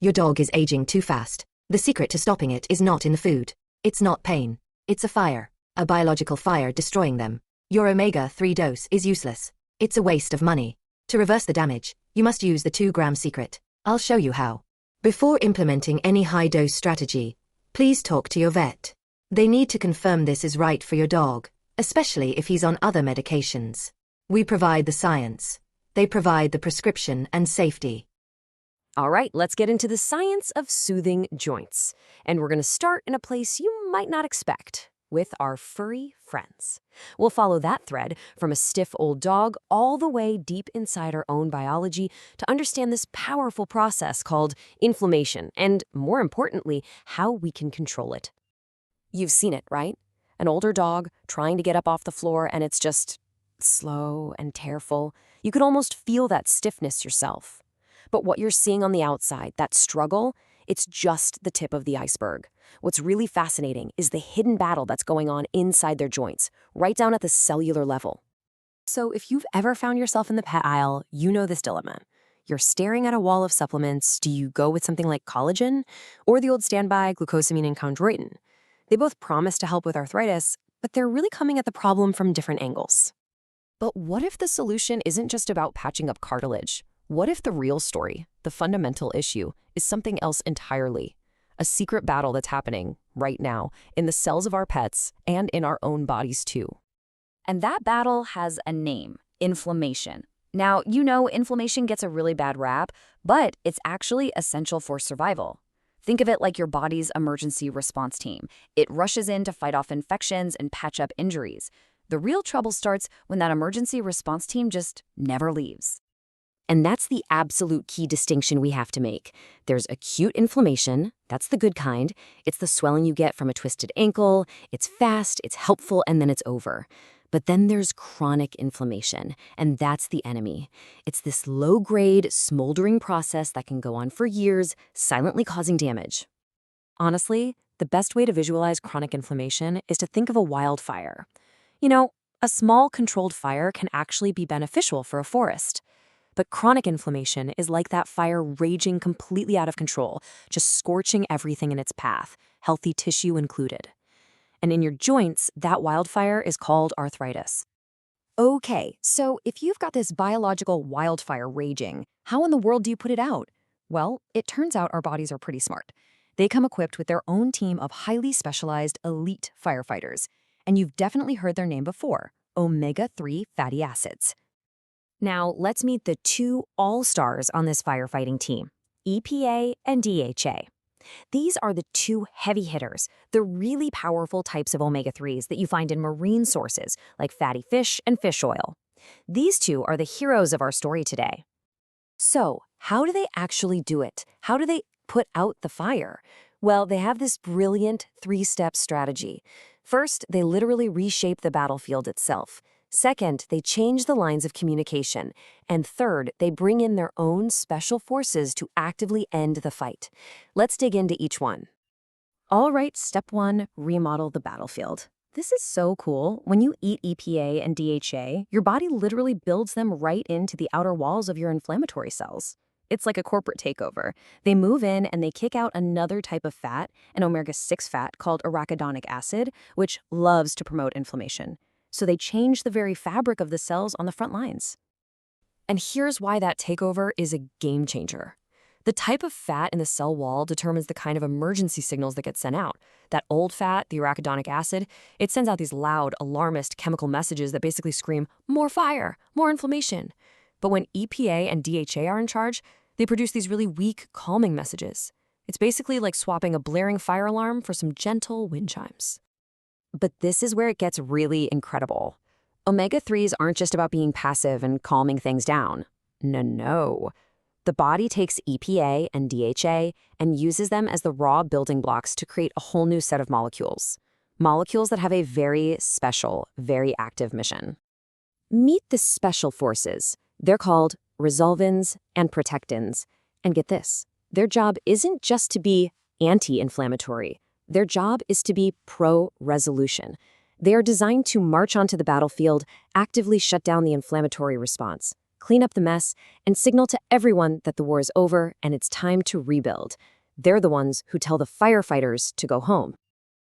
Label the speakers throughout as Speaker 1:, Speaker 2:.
Speaker 1: Your dog is aging too fast. The secret to stopping it is not in the food. It's not pain. It's a fire. A biological fire destroying them. Your omega-3 dose is useless. It's a waste of money. To reverse the damage, you must use the 2-gram secret. I'll show you how. Before implementing any high-dose strategy, please talk to your vet. They need to confirm this is right for your dog, especially if he's on other medications. We provide the science. They provide the prescription and safety.
Speaker 2: All right, let's get into the science of soothing joints. And we're going to start in a place you might not expect, with our furry friends. We'll follow that thread from a stiff old dog all the way deep inside our own biology to understand this powerful process called inflammation and, more importantly, how we can control it. You've seen it, right? An older dog trying to get up off the floor and it's just slow and tearful. You could almost feel that stiffness yourself. But what you're seeing on the outside, that struggle, it's just the tip of the iceberg. What's really fascinating is the hidden battle that's going on inside their joints, right down at the cellular level. So if you've ever found yourself in the pet aisle, you know this dilemma. You're staring at a wall of supplements. Do you go with something like collagen or the old standby glucosamine and chondroitin? They both promise to help with arthritis, but they're really coming at the problem from different angles. But what if the solution isn't just about patching up cartilage? What if the real story, the fundamental issue, is something else entirely? A secret battle that's happening right now in the cells of our pets and in our own bodies too.
Speaker 3: And that battle has a name: inflammation. Now, you know inflammation gets a really bad rap, but it's actually essential for survival. Think of it like your body's emergency response team. It rushes in to fight off infections and patch up injuries. The real trouble starts when that emergency response team just never leaves.
Speaker 2: And that's the absolute key distinction we have to make. There's acute inflammation, that's the good kind. It's the swelling you get from a twisted ankle. It's fast, it's helpful, and then it's over. But then there's chronic inflammation, and that's the enemy. It's this low-grade, smoldering process that can go on for years, silently causing damage. Honestly, the best way to visualize chronic inflammation is to think of a wildfire. You know, a small, controlled fire can actually be beneficial for a forest. But chronic inflammation is like that fire raging completely out of control, just scorching everything in its path, healthy tissue included. And in your joints, that wildfire is called arthritis. Okay, so if you've got this biological wildfire raging, how in the world do you put it out? Well, it turns out our bodies are pretty smart. They come equipped with their own team of highly specialized elite firefighters. And you've definitely heard their name before: omega-3 fatty acids. Now, let's meet the two all-stars on this firefighting team, EPA and DHA. These are the two heavy hitters, the really powerful types of omega-3s that you find in marine sources like fatty fish and fish oil. These two are the heroes of our story today. So, how do they actually do it? How do they put out the fire? Well, they have this brilliant 3-step strategy. First, they literally reshape the battlefield itself. Second, they change the lines of communication. And third, they bring in their own special forces to actively end the fight. Let's dig into each one. All right, step 1, remodel the battlefield. This is so cool. When you eat EPA and DHA, your body literally builds them right into the outer walls of your inflammatory cells. It's like a corporate takeover. They move in and they kick out another type of fat, an omega-6 fat called arachidonic acid, which loves to promote inflammation. So they change the very fabric of the cells on the front lines. And here's why that takeover is a game changer. The type of fat in the cell wall determines the kind of emergency signals that get sent out. That old fat, the arachidonic acid, it sends out these loud, alarmist chemical messages that basically scream, more fire, more inflammation. But when EPA and DHA are in charge, they produce these really weak, calming messages. It's basically like swapping a blaring fire alarm for some gentle wind chimes. But this is where it gets really incredible. Omega-3s aren't just about being passive and calming things down. No. The body takes EPA and DHA and uses them as the raw building blocks to create a whole new set of molecules. Molecules that have a very special, very active mission. Meet the special forces. They're called resolvins and protectins. And get this, their job isn't just to be anti-inflammatory. Their job is to be pro-resolution. They are designed to march onto the battlefield, actively shut down the inflammatory response, clean up the mess, and signal to everyone that the war is over and it's time to rebuild. They're the ones who tell the firefighters to go home.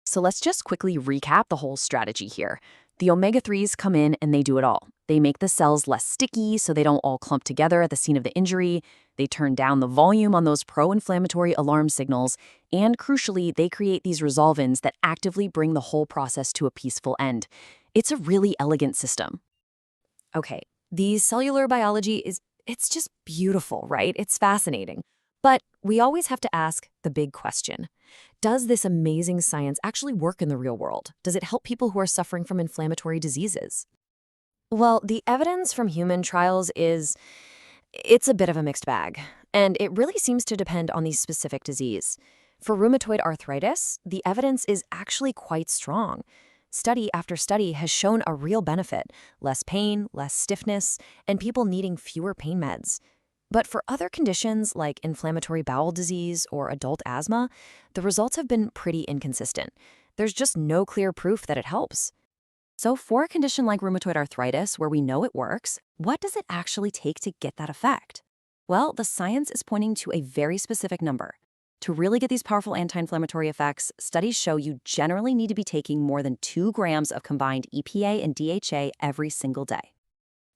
Speaker 3: So let's just quickly recap the whole strategy here. The omega-3s come in and they do it all. They make the cells less sticky so they don't all clump together at the scene of the injury. They turn down the volume on those pro-inflammatory alarm signals. And crucially, they create these resolvins that actively bring the whole process to a peaceful end. It's a really elegant system.
Speaker 2: Okay, the cellular biology it's just beautiful, right? It's fascinating. But we always have to ask the big question. Does this amazing science actually work in the real world? Does it help people who are suffering from inflammatory diseases? Well, the evidence from human trials it's a bit of a mixed bag, and it really seems to depend on the specific disease. For rheumatoid arthritis, the evidence is actually quite strong. Study after study has shown a real benefit: less pain, less stiffness, and people needing fewer pain meds. But for other conditions like inflammatory bowel disease or adult asthma, the results have been pretty inconsistent. There's just no clear proof that it helps. So for a condition like rheumatoid arthritis, where we know it works, what does it actually take to get that effect? Well, the science is pointing to a very specific number. To really get these powerful anti-inflammatory effects, studies show you generally need to be taking more than 2 grams of combined EPA and DHA every single day.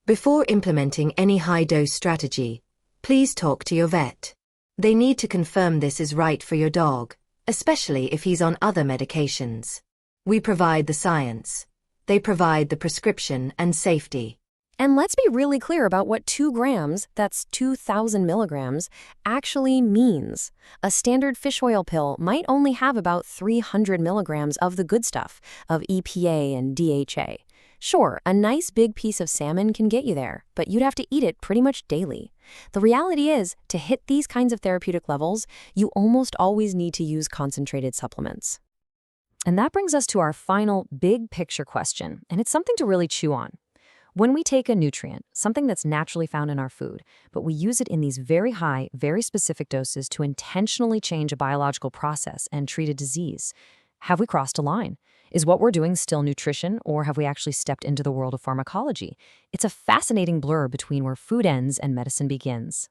Speaker 1: Before implementing any high-dose strategy, please talk to your vet. They need to confirm this is right for your dog, especially if he's on other medications. We provide the science. They provide the prescription and safety.
Speaker 2: And let's be really clear about what 2 grams, that's 2,000 milligrams, actually means. A standard fish oil pill might only have about 300 milligrams of the good stuff, of EPA and DHA. Sure, a nice big piece of salmon can get you there, but you'd have to eat it pretty much daily. The reality is, to hit these kinds of therapeutic levels, you almost always need to use concentrated supplements. And that brings us to our final big picture question, and it's something to really chew on. When we take a nutrient, something that's naturally found in our food, but we use it in these very high, very specific doses to intentionally change a biological process and treat a disease, have we crossed a line? Is what we're doing still nutrition, or have we actually stepped into the world of pharmacology? It's a fascinating blur between where food ends and medicine begins.